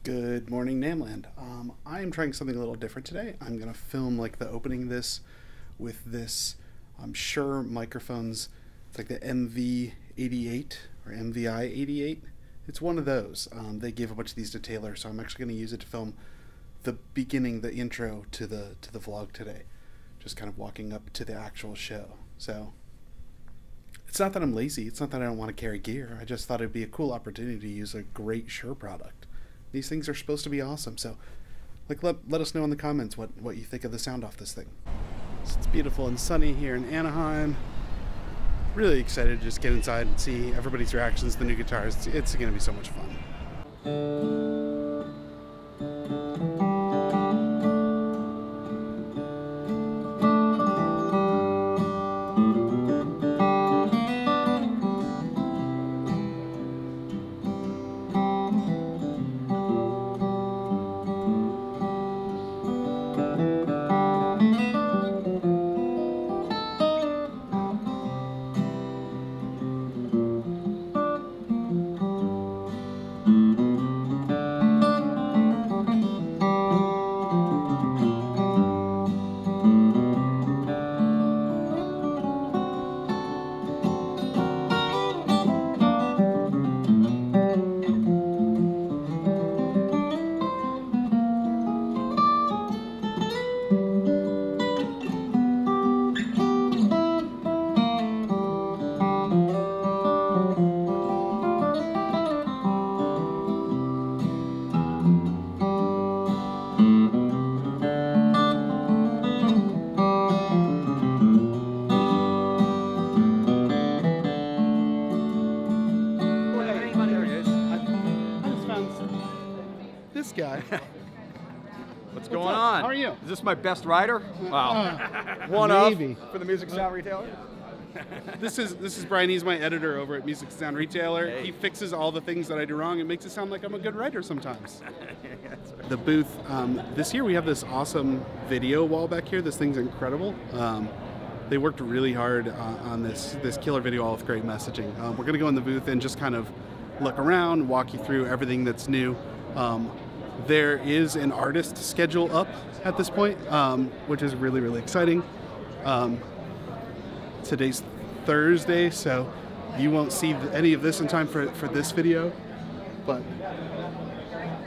Good morning, NAMM. I am trying something a little different today. I'm going to film like the opening this with this, I'm sure, microphones. It's like the MV88 or MVI88. It's one of those. They gave a bunch of these to Taylor, so I'm actually going to use it to film the beginning, the intro to the vlog today. Just kind of walking up to the actual show. So it's not that I'm lazy. It's not that I don't want to carry gear. I just thought it'd be a cool opportunity to use a great Shure product. These things are supposed to be awesome, so like let us know in the comments what you think of the sound off this thing. So it's beautiful and sunny here in Anaheim. Really excited to just get inside and see everybody's reactions to the new guitars. It's going to be so much fun. This guy. What's going on? How are you? Is this my best rider? Wow. One maybe. up for the Music Sound Retailer? This is Brian. He's my editor over at Music Sound Retailer. Hey. He fixes all the things that I do wrong and makes it sound like I'm a good writer sometimes. That's right. The booth, this year we have this awesome video wall back here. This thing's incredible. They worked really hard on this killer video wall with great messaging. We're gonna go in the booth and just kind of look around, walk you through everything that's new. There is an artist schedule up at this point, which is really, really exciting. Today's Thursday, so you won't see any of this in time for this video, but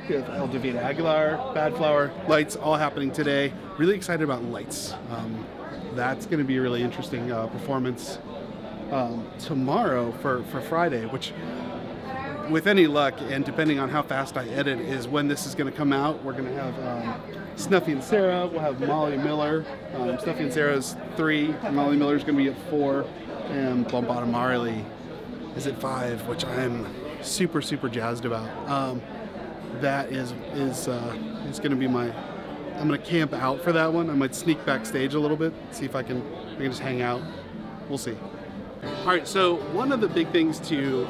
we have David Aguilar, Badflower, lights all happening today. Really excited about lights. That's going to be a really interesting performance tomorrow for Friday, which with any luck and depending on how fast I edit is when this is going to come out. We're going to have Snuffy and Sarah. We'll have Molly Miller. Snuffy and Sarah's 3. Molly Miller's going to be at 4. And Bombada Marley is at 5, which I'm super, super jazzed about. That is going to be my... I'm going to camp out for that one. I might sneak backstage a little bit, see if I can just hang out. We'll see. All right, so one of the big things to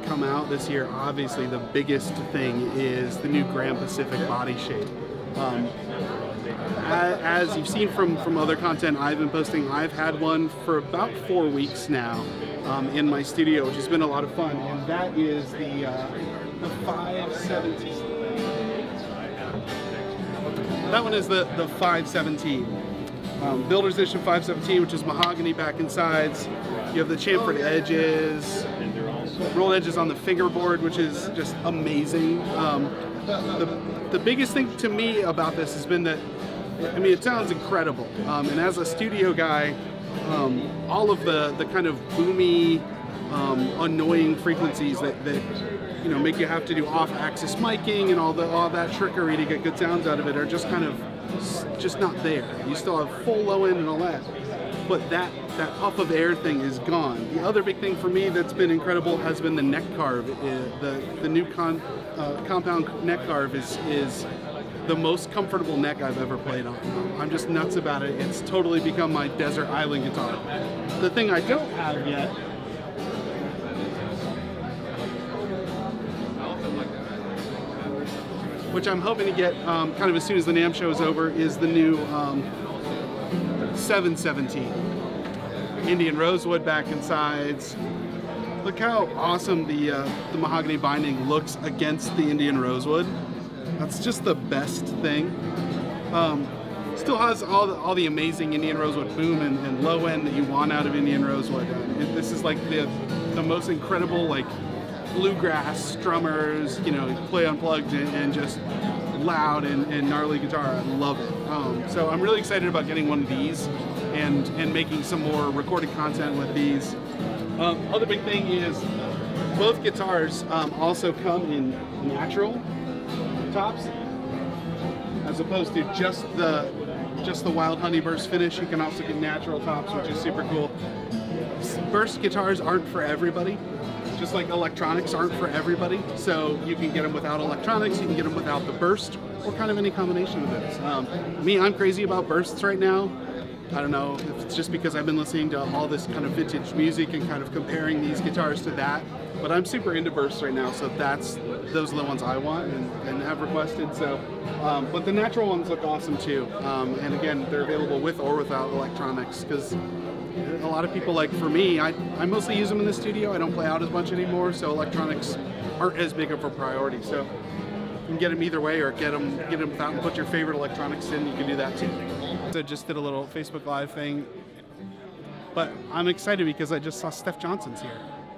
come out this year, obviously the biggest thing is the new Grand Pacific body shape. As you've seen from other content I've been posting, I've had one for about 4 weeks now in my studio, which has been a lot of fun, and that is the 517. That one is the 517. Builder's Edition 517, which is mahogany back and sides. You have the chamfered edges, rolled edges on the fingerboard, which is just amazing. The biggest thing to me about this has been that, I mean, it sounds incredible. And as a studio guy, all of the kind of boomy, annoying frequencies that you know make you have to do off-axis miking and all that trickery to get good sounds out of it are just kind of just not there. You still have full low end and all that, but that puff of air thing is gone. The other big thing for me that's been incredible has been the neck carve. The new compound neck carve is the most comfortable neck I've ever played on. I'm just nuts about it. It's totally become my desert island guitar. The thing I don't have yet which I'm hoping to get kind of as soon as the NAMM Show is over, is the new 717. Indian rosewood back and sides. Look how awesome the mahogany binding looks against the Indian rosewood. That's just the best thing. Still has all the amazing Indian rosewood boom and low end that you want out of Indian rosewood. This is like the most incredible like bluegrass strummers, you know, play unplugged and just loud and gnarly guitar. I love it. So I'm really excited about getting one of these and making some more recorded content with these. Other big thing is both guitars also come in natural tops, as opposed to just the wild honey burst finish. You can also get natural tops, which is super cool. Burst guitars aren't for everybody, just like electronics aren't for everybody. So you can get them without electronics, you can get them without the burst, or kind of any combination of those. Me, I'm crazy about bursts right now. I don't know if it's just because I've been listening to all this kind of vintage music and kind of comparing these guitars to that, but I'm super into bursts right now, so those are the ones I want and have requested. So, but the natural ones look awesome too. And again, they're available with or without electronics, because a lot of people, like for me, I mostly use them in the studio. I don't play out as much anymore, so electronics aren't as big of a priority. So you can get them either way, or get them without and put your favorite electronics in. You can do that too. So just did a little Facebook Live thing, but I'm excited because I just saw Steph Johnson's here.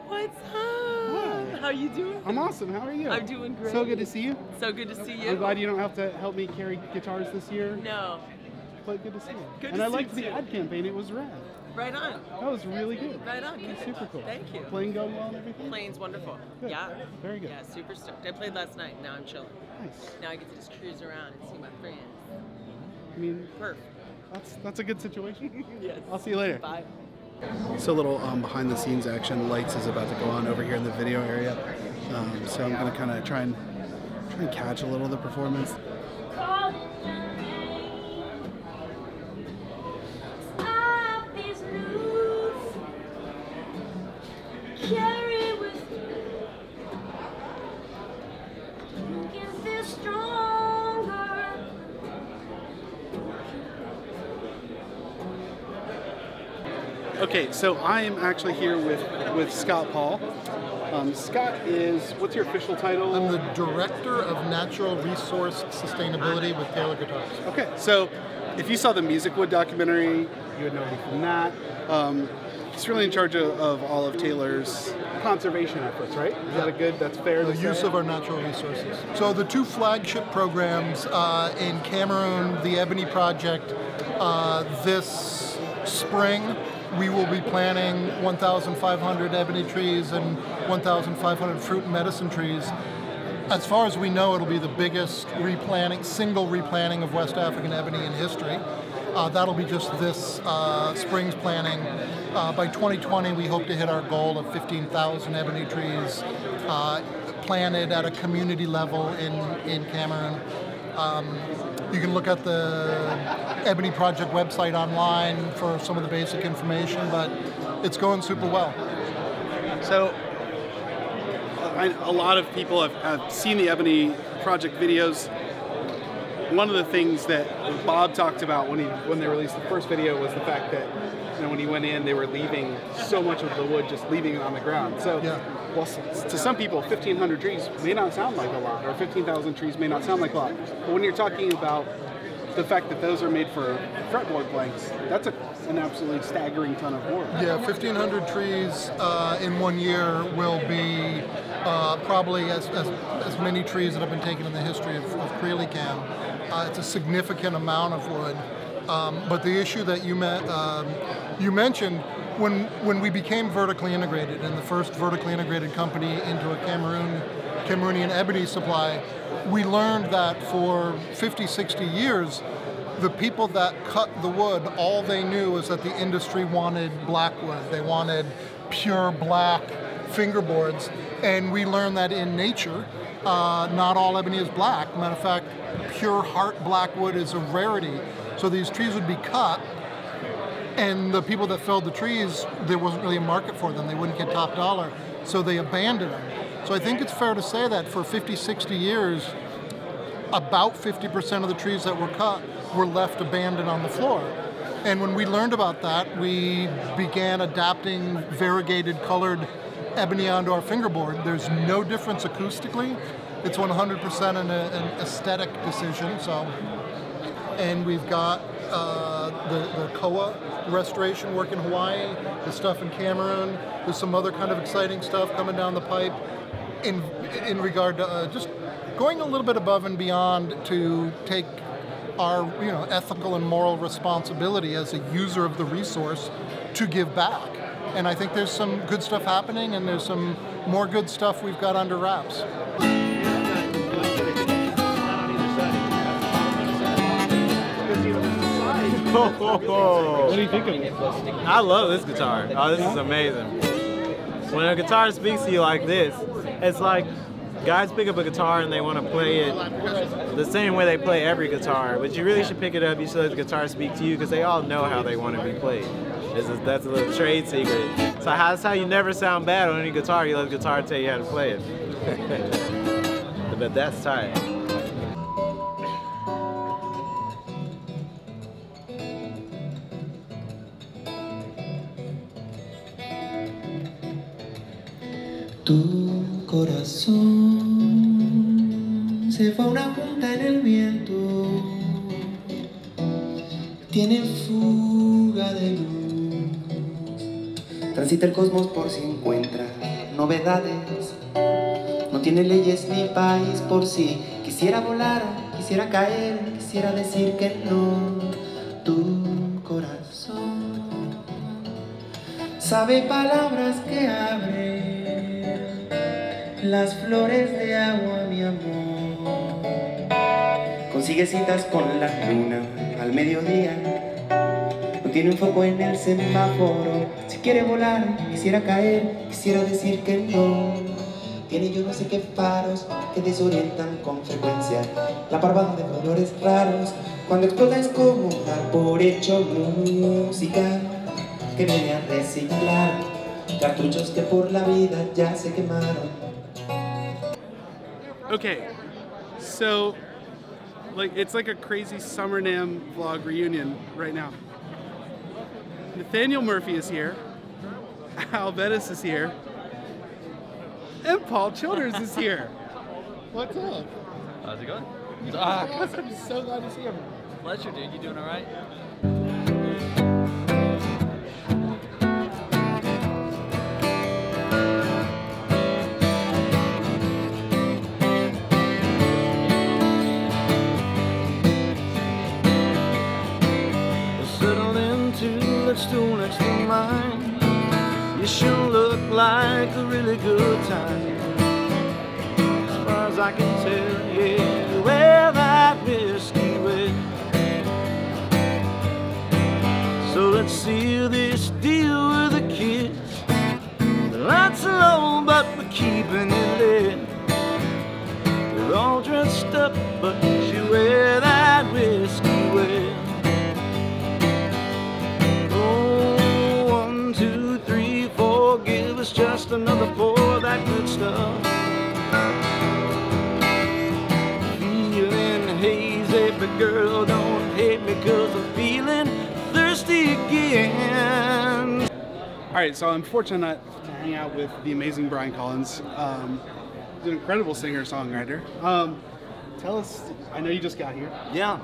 What's up? How you doing? I'm awesome. How are you? I'm doing great. So good to see you. So good to see you. I'm glad you don't have to help me carry guitars this year. No. But good to see you. Good and to I see liked you the too. ad campaign. It was rad. Right on. That was really good. Right on. Good. Super cool. Thank you. Playing going well and everything? Playing's wonderful. Good. Yeah. Very good. Yeah, super stoked. I played last night. Now I'm chilling. Nice. Now I get to just cruise around and see my friends. I mean, Perfect. that's a good situation. Yes. I'll see you later. Bye. So a little behind the scenes action. Lights is about to go on over here in the video area. So I'm gonna kind of try and catch a little of the performance. Okay, so I am actually here with Scott Paul. Scott is, what's your official title? I'm the Director of Natural Resource Sustainability with Taylor Guitars. Okay, so if you saw the Music Wood documentary, you would know me from that. He's really in charge of all of Taylor's conservation efforts, right? Is that that's fair to The say? use of our natural resources. So the two flagship programs in Cameroon, the Ebony Project, this spring, we will be planting 1,500 ebony trees and 1,500 fruit and medicine trees. As far as we know, it'll be the biggest single replanting of West African ebony in history. That'll be just this spring's planting. By 2020, we hope to hit our goal of 15,000 ebony trees planted at a community level in Cameroon. You can look at the Ebony Project website online for some of the basic information, but it's going super well. So, a lot of people have seen the Ebony Project videos. One of the things that Bob talked about when they released the first video was the fact that, you know, when he went in, they were leaving so much of the wood, just leaving it on the ground. So, yeah. Well, to some people, 1,500 trees may not sound like a lot, or 15,000 trees may not sound like a lot. But when you're talking about the fact that those are made for fretboard planks, that's an absolutely staggering ton of wood. Yeah, 1,500 trees in 1 year will be probably as many trees that have been taken in the history of Creeley-Cam. It's a significant amount of wood. But the issue that you mentioned, when we became vertically integrated and the first vertically integrated company into a Cameroonian ebony supply, we learned that for 50, 60 years, the people that cut the wood, all they knew was that the industry wanted black wood. They wanted pure black fingerboards. And we learned that in nature, not all ebony is black. Matter of fact, pure heart black wood is a rarity. So these trees would be cut, and the people that felled the trees, there wasn't really a market for them. They wouldn't get top dollar, so they abandoned them. So I think it's fair to say that for 50, 60 years, about 50% of the trees that were cut were left abandoned on the floor. And when we learned about that, we began adapting variegated colored ebony onto our fingerboard. There's no difference acoustically. it's 100% an aesthetic decision. So, and we've got the Koa restoration work in Hawaii, the stuff in Cameroon. There's some other kind of exciting stuff coming down the pipe in regard to just going a little bit above and beyond to take our ethical and moral responsibility as a user of the resource to give back. And I think there's some good stuff happening, and there's some more good stuff we've got under wraps. What do you think of it? I love this guitar. Oh, this is amazing. When a guitar speaks to you like this, it's like guys pick up a guitar and they want to play it the same way they play every guitar, but you really should pick it up. You should let the guitar speak to you, because they all know how they want to be played. That's a little trade secret. So that's how you never sound bad on any guitar. You let the guitar tell you how to play it. But that's tight. Tu corazón se fue a una punta en el viento, tiene fuga de luz, transita el cosmos por si encuentra novedades, no tiene leyes ni país por si quisiera volar, quisiera caer, quisiera decir que no. Tu corazón sabe palabras que abren las flores de agua, mi amor. Consigue citas con la luna al mediodía, no tiene un foco en el semáforo. Si quiere volar, quisiera caer, quisiera decir que no. Tiene yo no sé qué faros que desorientan con frecuencia, la parvada de colores raros. Cuando explota es como dar por hecho música que viene a reciclar cartuchos que por la vida ya se quemaron. Okay, so it's like a crazy Summer NAMM vlog reunion right now. Nathaniel Murphy is here, Al Bettis is here, and Paul Childers is here. What's up? How's it going? I'm so glad to see him. Pleasure, dude. You doing all right? Stool next to mine, you sure look like a really good time. As far as I can tell, yeah, you wear that whiskey wet. So let's seal this deal with a kiss. The lights are low, but we're keeping it lit. We're all dressed up, but you wear that whiskey wet. 1, 2, 3, 4, give us just another pour of that good stuff. Feeling hazy, but girl, don't hate me, 'cause I'm feeling thirsty again. All right, so I'm fortunate to hang out with the amazing Brian Collins. He's an incredible singer-songwriter. Tell us, I know you just got here. Yeah.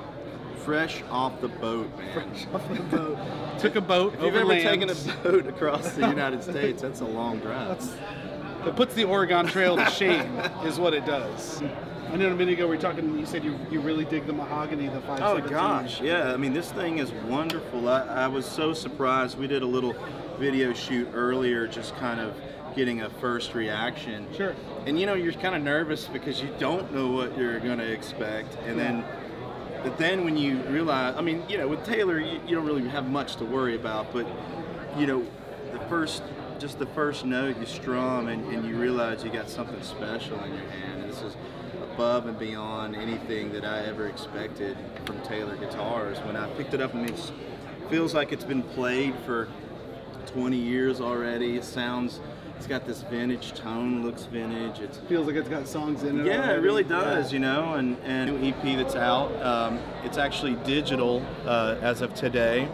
Fresh off the boat, man. Fresh off the boat. Took a boat If you've over ever land. taken a boat across the United States, that's a long drive. It puts the Oregon Trail to shame, is what it does. I know a minute ago we were talking, you said you really dig the mahogany, the 517. Oh gosh, yeah. I mean, this thing is wonderful. I was so surprised. We did a little video shoot earlier, just kind of getting a first reaction. Sure. And you're kind of nervous because you don't know what you're going to expect, and then. But then when you realize, I mean, with Taylor, you don't really have much to worry about, but, the first note you strum and you realize you got something special in your hand. And this is above and beyond anything that I ever expected from Taylor guitars. When I picked it up, I mean, it feels like it's been played for 20 years already. It's got this vintage tone, looks vintage. It feels like it's got songs in it. Yeah, already. it really does, and new EP that's out. It's actually digital as of today.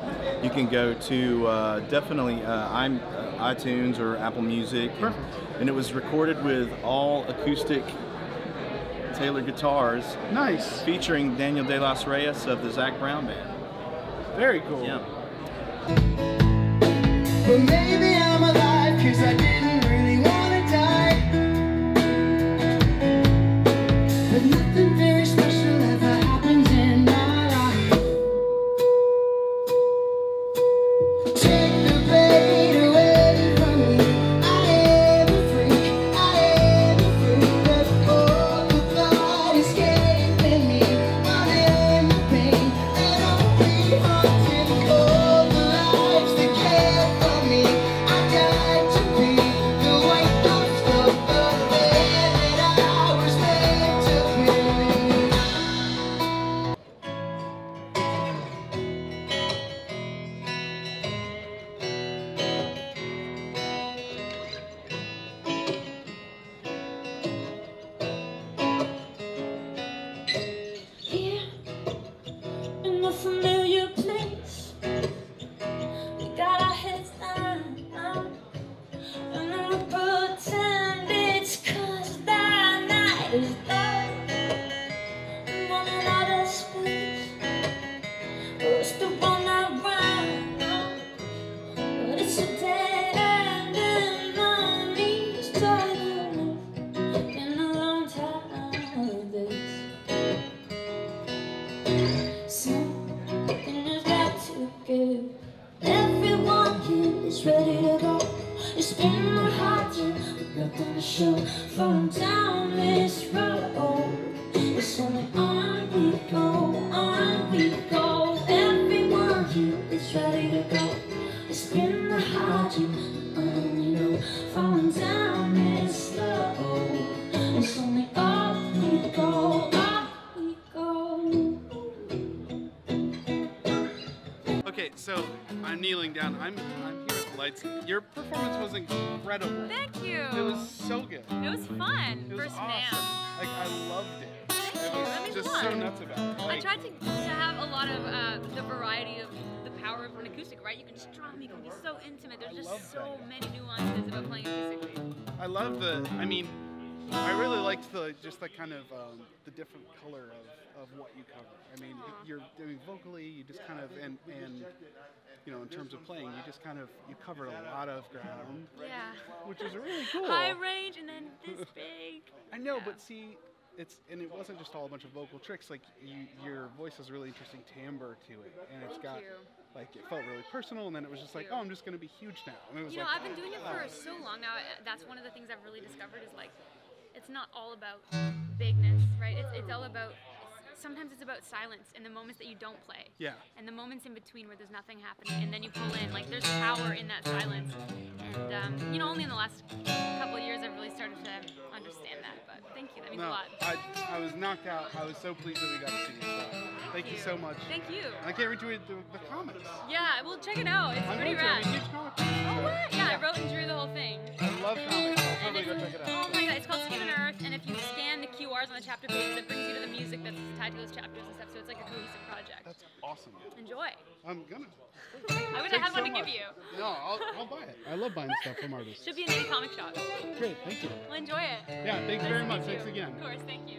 You can go to definitely iTunes or Apple Music. And it was recorded with all acoustic Taylor guitars, Nice. featuring Daniel De Los Reyes of the Zac Brown Band. Very cool. Yeah. But maybe I'm alive 'cause I didn't really wanna die. But nothing very special ever happened in my life. Take the bait away from me. I am a freak, but all the thought escaping me. I'm in the pain and only haunted cold the lives that care for me. I died to be the white ghost of the man that I was meant to be. Here in a familiar place, we got our heads down, and I pretend it's 'cause the night is dark. I'm running out of space for us to run around, but it's a dead end and my knees try to live in a long time like this. Something has got to give. Everyone here is ready to go. It's been a hard year, but nothing to show. Falling down this road, it's only on we go, on we go. Everyone here is ready to go. It's been a hard year, but only know. Falling down this road, it's only up we go, up we go. Okay, so I'm kneeling down. I'm here with the lights. Your performance was incredible. Thank you. It was so good. It was fun. It was First awesome. NAMM. Like I loved it. Thank I you. That was means just a lot. so nuts about it. I Like, tried to have a lot of the variety of the power of an acoustic, right? You can strum, you can be so intimate. There's love just so that. many nuances about playing acoustically. I love the. I mean, I really liked the kind of the different color of what you cover. I mean, you're doing vocally. You just kind of and you know, in terms of playing, you just kind of you covered a lot of ground, Yeah. which is really cool. High range and then this big. I know, Yeah. but see, it wasn't just all a bunch of vocal tricks. Like your voice has a really interesting timbre to it, and it's got you. like it felt really personal. And then it was just like, oh, I'm just gonna be huge now. And it was You know, like, I've been doing it for so long now. That's one of the things I've really discovered is like, it's not all about bigness, right? It's all about. Sometimes it's about silence in the moments that you don't play. yeah. And the moments in between where there's nothing happening, and then you pull in, like there's power in that silence. And you know, only in the last couple of years I've really started to understand that. But thank you, that means a No, lot. I was knocked out. I was so pleased that we got to see you. So thank you so much. Thank you. I can't wait to read the comics. Yeah, well check it out. It's I'm pretty going to. I'm rad. a huge comic fan. Oh what? Yeah, I wrote and drew the whole thing. I love comics. I'll And totally go check it out. oh my god, it's called Skin and Earth, and if you scan the QRs on the chapter pages, it brings you to the music that's tied to those chapters and stuff, so it's like a cohesive project. That's awesome. Enjoy. I'm gonna. I wish I Thanks had one so to give much. you. No, I'll buy it. I love buying stuff from artists. Should be in any comic shop. Great, thank you. Well, enjoy it. Yeah, thanks very much. Thanks again. Of course, thank you.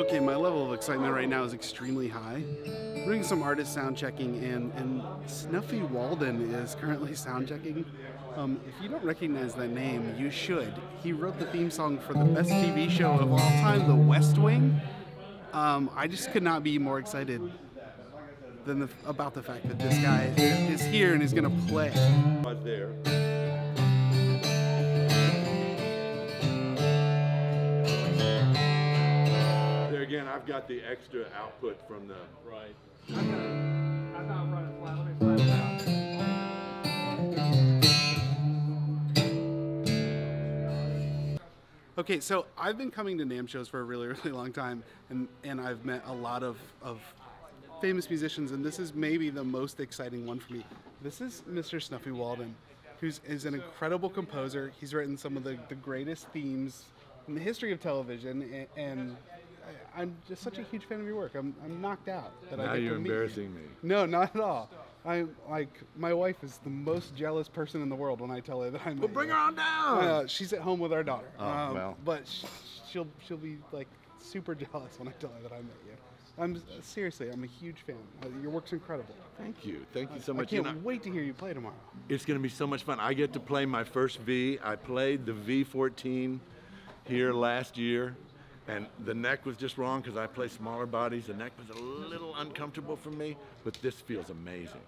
Okay, my level of excitement right now is extremely high. We're doing some artist sound checking, and Snuffy Walden is currently sound checking. If you don't recognize that name, you should. He wrote the theme song for the best TV show of all time, The West Wing. I just could not be more excited than about the fact that this guy is here and is going to play. Right there. There again, I've got the extra output from the right. I'm not running flat. Let me flat it out. Okay, so I've been coming to NAMM shows for a really, really long time, and I've met a lot of famous musicians, and this is maybe the most exciting one for me. This is Mr. Snuffy Walden, who is an incredible composer. He's written some of the greatest themes in the history of television, and I'm just such a huge fan of your work. I'm knocked out that Now I get you're to meet embarrassing you. me. No, not at all. I'm like, my wife is the most jealous person in the world when I tell her that I'm. Well, bring her on down. She's at home with our daughter. Oh, well. But she'll be like super jealous when I tell her that I met you. Seriously, I'm a huge fan. Your work's incredible. Thank you so much. I can't wait to hear you play tomorrow. It's going to be so much fun. I get to play my first V. I played the V14 here last year, and the neck was just wrong because I play smaller bodies. The neck was a little uncomfortable for me, but this feels amazing.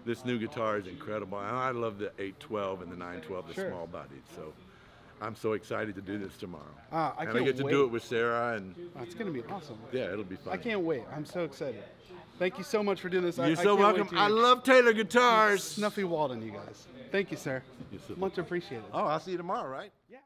This new guitar is incredible. And I love the 812 and the 912, the small bodied. So I'm so excited to do this tomorrow. I get to do it with Sarah, and it's going to be awesome. Yeah, it'll be fun. I can't wait. I'm so excited. Thank you so much for doing this. You're so welcome. I love Taylor guitars. Snuffy Walden, you guys. Thank you, sir. Much appreciated. Oh, I'll see you tomorrow, right? Yeah.